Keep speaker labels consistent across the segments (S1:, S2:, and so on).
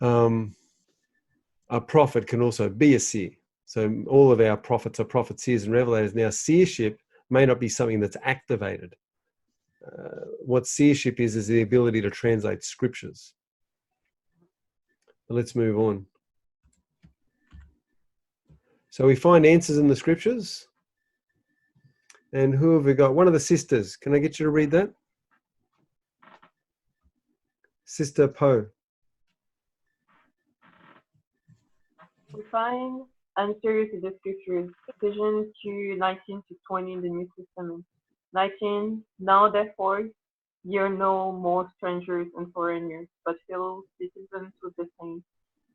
S1: a prophet can also be a seer. So all of our prophets are prophets, seers, and revelators. Now, seership may not be something that's activated. What seership is the ability to translate scriptures. But let's move on. So we find answers in the scriptures. And who have we got? One of the sisters. Can I get you to read that? Sister Poe.
S2: We find answers in the scriptures, Ephesians 2:19-20 in the New Testament. 19, now therefore, ye are no more strangers and foreigners, but fellow citizens with the saints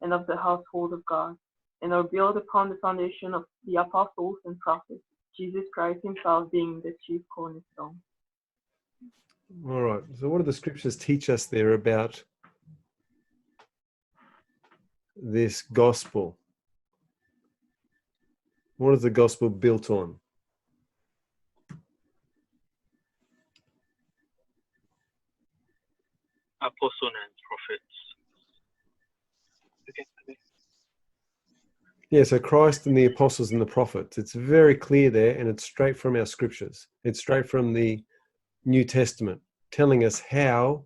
S2: and of the household of God, and are built upon the foundation of the apostles and prophets, Jesus Christ himself being the chief cornerstone.
S1: All right. So what do the scriptures teach us there about this gospel? What is the gospel built on?
S3: Apostles and prophets. Okay.
S1: Yeah, so Christ and the apostles and the prophets. It's very clear there, and it's straight from our scriptures. It's straight from the New Testament, telling us how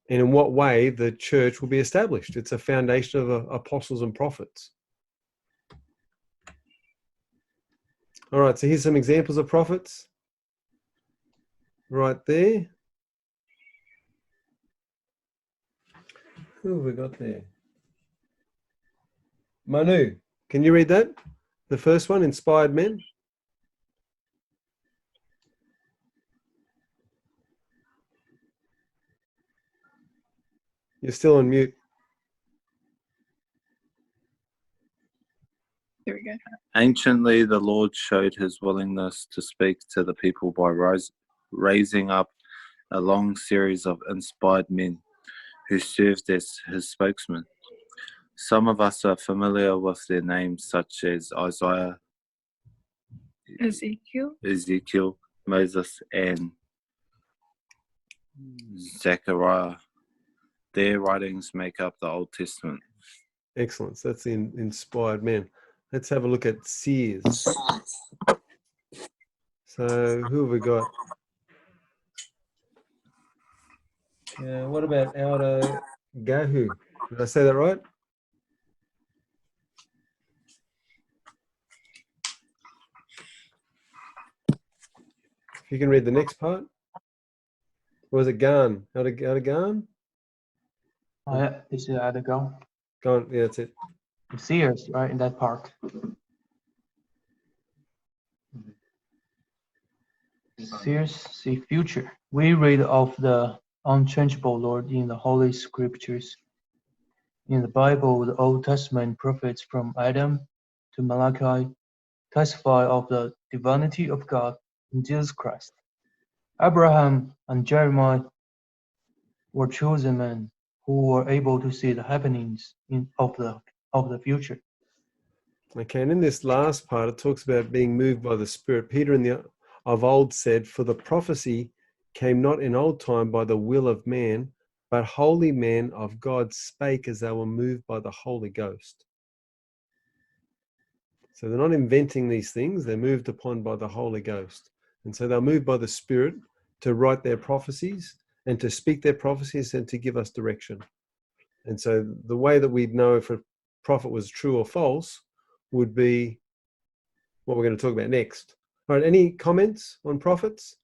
S1: and in what way the church will be established. It's a foundation of apostles and prophets. All right, so here's some examples of prophets. Right there. Who have we got there? Manu, can you read that? The first one, inspired men. You're still on mute.
S4: There we go.
S5: Anciently, the Lord showed his willingness to speak to the people by raising up a long series of inspired men who served as his spokesmen. Some of us are familiar with their names, such as Isaiah, Ezekiel, Moses, and Zechariah. Their writings make up the Old Testament.
S1: Excellent. So that's the inspired men. Let's have a look at seers. So who have we got? What about Aldo Gahu? Did I say that right? If you can read the next part. Or was it Gan? Aldo Gan?
S6: Oh, yeah, this is Aldo Gan.
S1: Gan, yeah, that's it.
S6: Seers, right, in that part. Seers see future. We read of the unchangeable Lord in the Holy Scriptures. In the Bible, the Old Testament prophets from Adam to Malachi testify of the divinity of God in Jesus Christ. Abraham and Jeremiah were chosen men who were able to see the happenings of the future.
S1: Okay, and in this last part, it talks about being moved by the Spirit. Peter of old said, "For the prophecy came not in old time by the will of man, but holy men of God spake as they were moved by the Holy Ghost." So they're not inventing these things, they're moved upon by the Holy Ghost. And so they're moved by the Spirit to write their prophecies and to speak their prophecies and to give us direction. And so the way that we'd know if a prophet was true or false would be what we're going to talk about next. All right, any comments on prophets?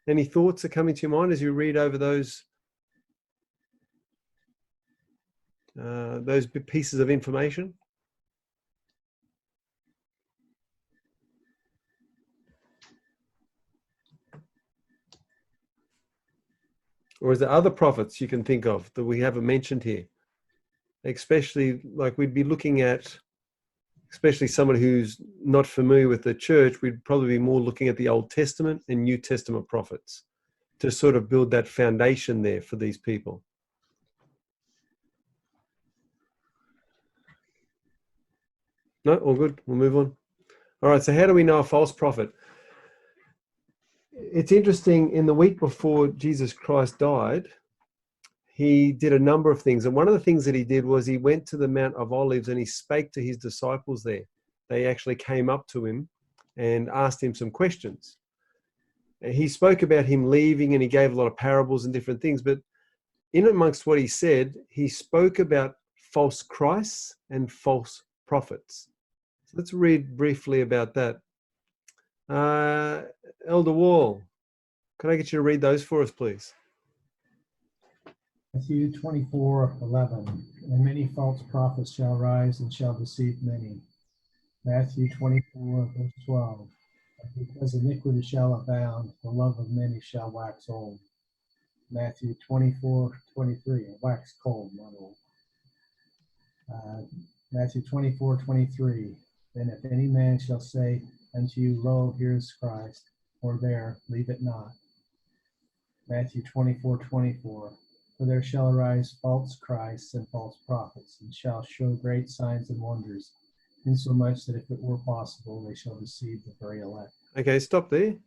S1: Any thoughts that come into your mind as you read over those pieces of information? Or is there other prophets you can think of that we haven't mentioned here? Especially, like we'd be looking at, especially someone who's not familiar with the church, we'd probably be more looking at the Old Testament and New Testament prophets to sort of build that foundation there for these people. No, all good. We'll move on. All right, so how do we know a false prophet? It's interesting, in the week before Jesus Christ died, he did a number of things. And one of the things that he did was he went to the Mount of Olives and he spake to his disciples there. They actually came up to him and asked him some questions. And he spoke about him leaving and he gave a lot of parables and different things. But in amongst what he said, he spoke about false Christs and false prophets. So let's read briefly about that. Elder Wall, could I get you to read those for us, please?
S4: Matthew 24:11, and many false prophets shall rise and shall deceive many. Matthew 24:12, because iniquity shall abound, the love of many shall wax old. Matthew 24:23, wax cold, not old. Matthew 24:23, then if any man shall say unto you, lo, here is Christ, or there, leave it not. Matthew 24:24, for there shall arise false Christs and false prophets, and shall show great signs and wonders, insomuch that if it were possible, they shall deceive the very elect.
S1: Okay, stop there.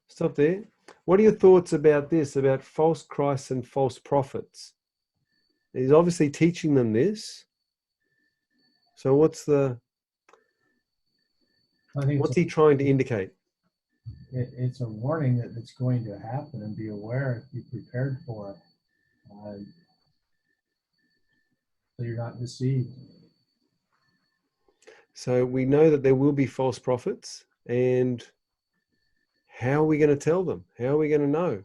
S1: Stop there. What are your thoughts about this, about false Christs and false prophets? He's obviously teaching them this. So what's
S4: I think
S1: he trying to indicate?
S4: it's a warning that it's going to happen, and be aware, be prepared for it, so you're not deceived.
S1: So we know that there will be false prophets, and how are we going to tell them? How are we going to know?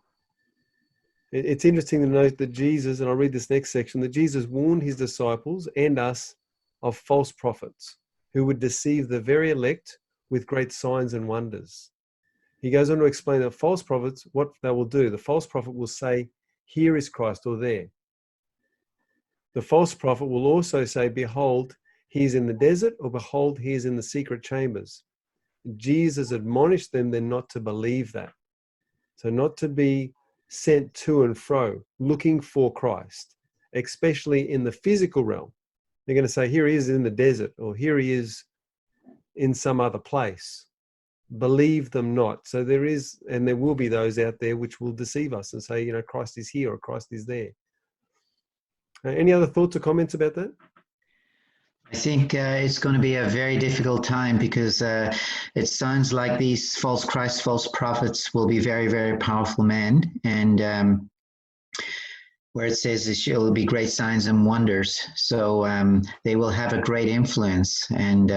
S1: It's interesting to note that Jesus, and I'll read this next section, that Jesus warned his disciples and us of false prophets who would deceive the very elect with great signs and wonders. He goes on to explain that false prophets, what they will do. The false prophet will say, here is Christ, or there. The false prophet will also say, behold, he is in the desert, or behold, he is in the secret chambers. Jesus admonished them then not to believe that. So not to be sent to and fro, looking for Christ, especially in the physical realm. They're going to say, here he is in the desert, or here he is in some other place. Believe them not. So there is, and there will be those out there which will deceive us and say, Christ is here or Christ is there. Any other thoughts or comments about that?
S7: I think it's going to be a very difficult time because it sounds like these false Christs, false prophets will be very, very powerful men. And where it says it will be great signs and wonders. So they will have a great influence. And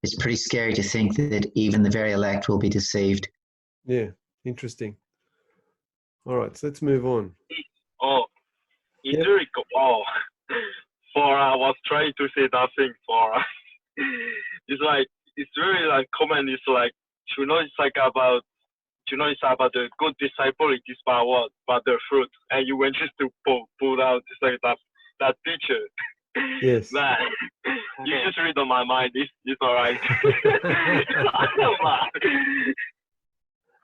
S7: it's pretty scary to think that even the very elect will be deceived.
S1: Yeah, interesting. All right, so let's move on.
S3: Oh, it's very cool. Oh, for I was trying to say that thing for it's very like common. It's like it's about the good disciple. It is about what? About the fruit. And you went just to pull out just like that picture.
S1: Yes.
S3: Man, you just read on my mind. It's all right.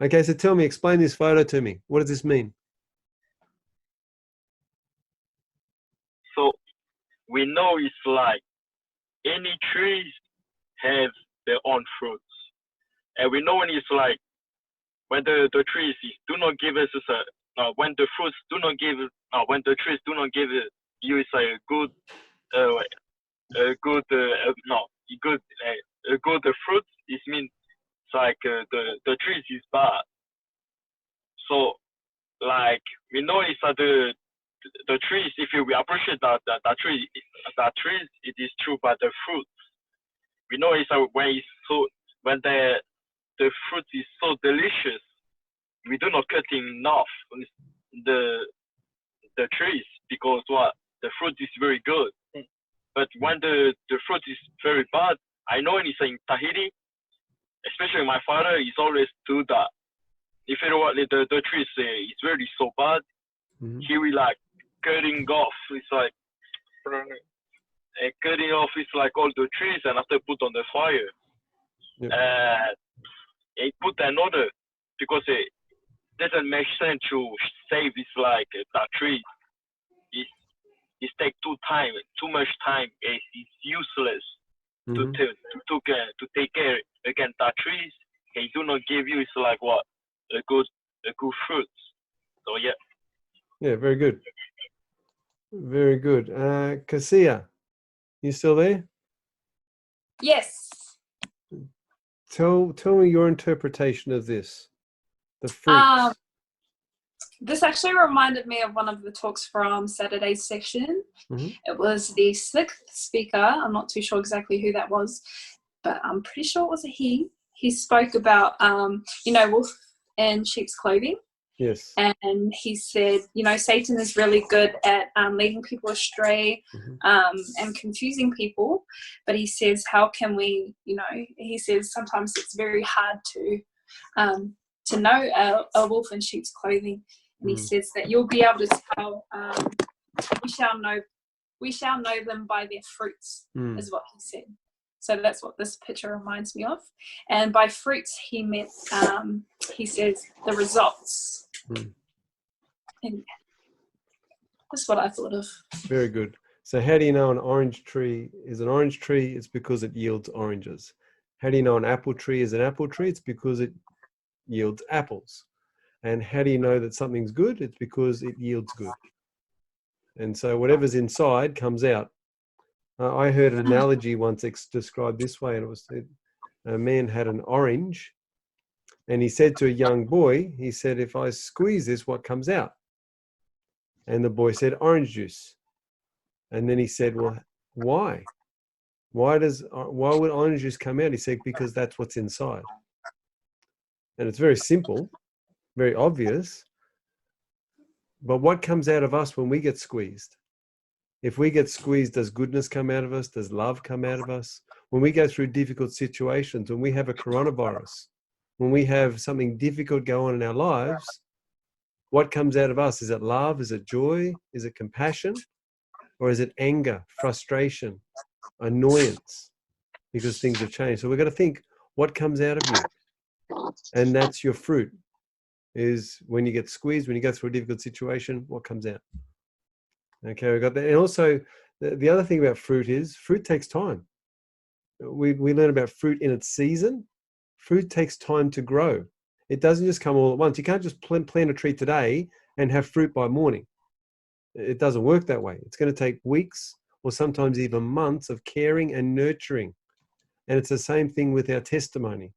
S1: Okay, so tell me, explain this photo to me. What does this mean?
S3: So we know it's like any trees have their own fruits. And we know when it's like when the trees do not give us when the fruits do not give when the trees do not give you is a good fruit. It means it's like the trees is bad. So like we know it's the trees. If we appreciate that trees, it is true. But the fruits, we know it's when the fruit is so delicious, we do not cut enough the trees because what the fruit is very good. But when the fruit is very bad, I know it's in Tahiti, especially my father is always do that. If the tree is very so bad, he will like cutting off. It's like cutting off. It's like all the trees and after put on the fire.
S1: Yep.
S3: He put another because it doesn't make sense to save. It's like that tree. It takes too much time. It's useless to take care against that trees. He do not give you. It's like what a good fruit. So yeah.
S1: Yeah, very good. Very good. Cassia, you still there?
S8: Yes.
S1: Tell me your interpretation of this. The fruits.
S8: This actually reminded me of one of the talks from Saturday's session.
S1: Mhm.
S8: It was the sixth speaker. I'm not too sure exactly who that was, but I'm pretty sure it was a he. He spoke about, wolf in sheep's clothing.
S1: Yes.
S8: And he said, Satan is really good at leading people astray and confusing people. But he says, how can we, he says sometimes it's very hard to know a wolf in sheep's clothing. And he says that you'll be able to tell, we shall know them by their fruits, is what he said. So that's what this picture reminds me of. And by fruits, he meant, he says, the results. And that's what I thought of.
S1: Very good. So how do you know an orange tree is an orange tree? It's because it yields oranges. How do you know an apple tree is an apple tree? It's because it yields apples. And how do you know that something's good? It's because it yields good. And so whatever's inside comes out. I heard an analogy once described this way, and it was a man had an orange, and he said to a young boy, he said, if I squeeze this, what comes out? And the boy said, orange juice. And then he said, well, why? Why would orange juice come out? He said, because that's what's inside. And it's very simple, very obvious. But what comes out of us when we get squeezed? If we get squeezed, does goodness come out of us? Does love come out of us? When we go through difficult situations, when we have a coronavirus, when we have something difficult go on in our lives, what comes out of us? Is it love? Is it joy? Is it compassion? Or is it anger, frustration, annoyance? Because things have changed. So we've got to think, what comes out of you? And that's your fruit, is when you get squeezed, when you go through a difficult situation, what comes out? Okay, we got that. And also, the other thing about fruit is fruit takes time. We learn about fruit in its season. Fruit takes time to grow. It doesn't just come all at once. You can't just plant a tree today and have fruit by morning. It doesn't work that way. It's going to take weeks or sometimes even months of caring and nurturing. And it's the same thing with our testimony.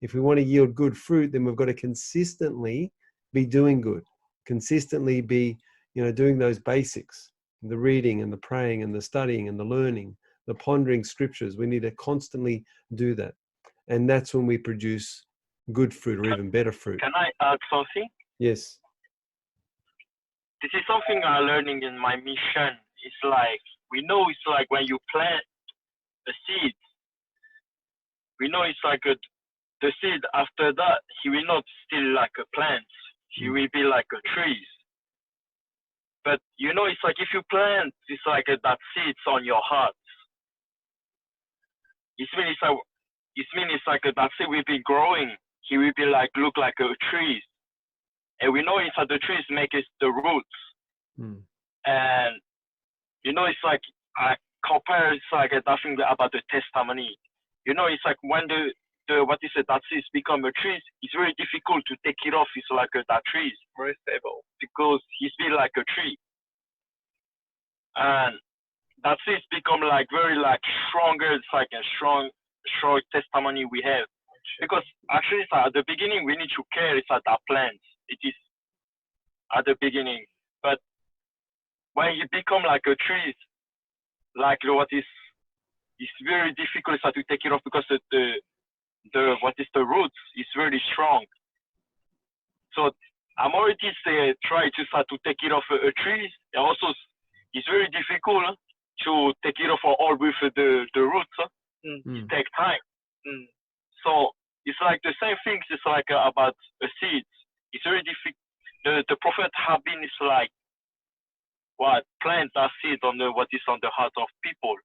S1: If we want to yield good fruit, then we've got to consistently be doing good, consistently be doing those basics, the reading and the praying and the studying and the learning, the pondering scriptures. We need to constantly do that. And that's when we produce good fruit or even better fruit.
S3: Can I add something?
S1: Yes.
S3: This is something I'm learning in my mission. It's like, we know it's like when you plant a seed, we know it's like the seed after that, he will not still like a plant. He will be like a tree. But it's like if you plant, it's like that seeds on your heart. It means it's like that seed will be growing. He will be like look like a tree, and we know inside the trees make it the roots. And it's like I compare it's like nothing about the testimony. It's like when that seeds become a tree, it's very difficult to take it off. It's like that tree is very stable because he's been like a tree. And that seeds become like very like stronger. It's like a strong testimony we have. Because actually it's at the beginning we need to care it's at that plant. It is at the beginning. But when you become like a tree, like it's very difficult to take it off because the roots is really strong. So I'm already try to start to take it off a tree. And also it's very difficult to take it off all with the roots. It takes time. So it's like the same thing. It's like about a seed. It's very difficult. The prophet have been is like plant that seed on what is on the heart of people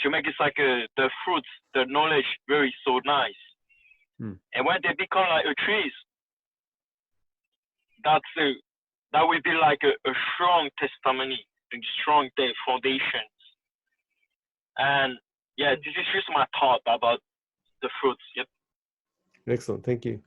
S3: to make it like the fruits, the knowledge very so nice. And when they become like a trees, that will be like a strong testimony, a strong foundations. And yeah, this is just my thought about the fruits. Yep.
S1: Excellent. Thank you.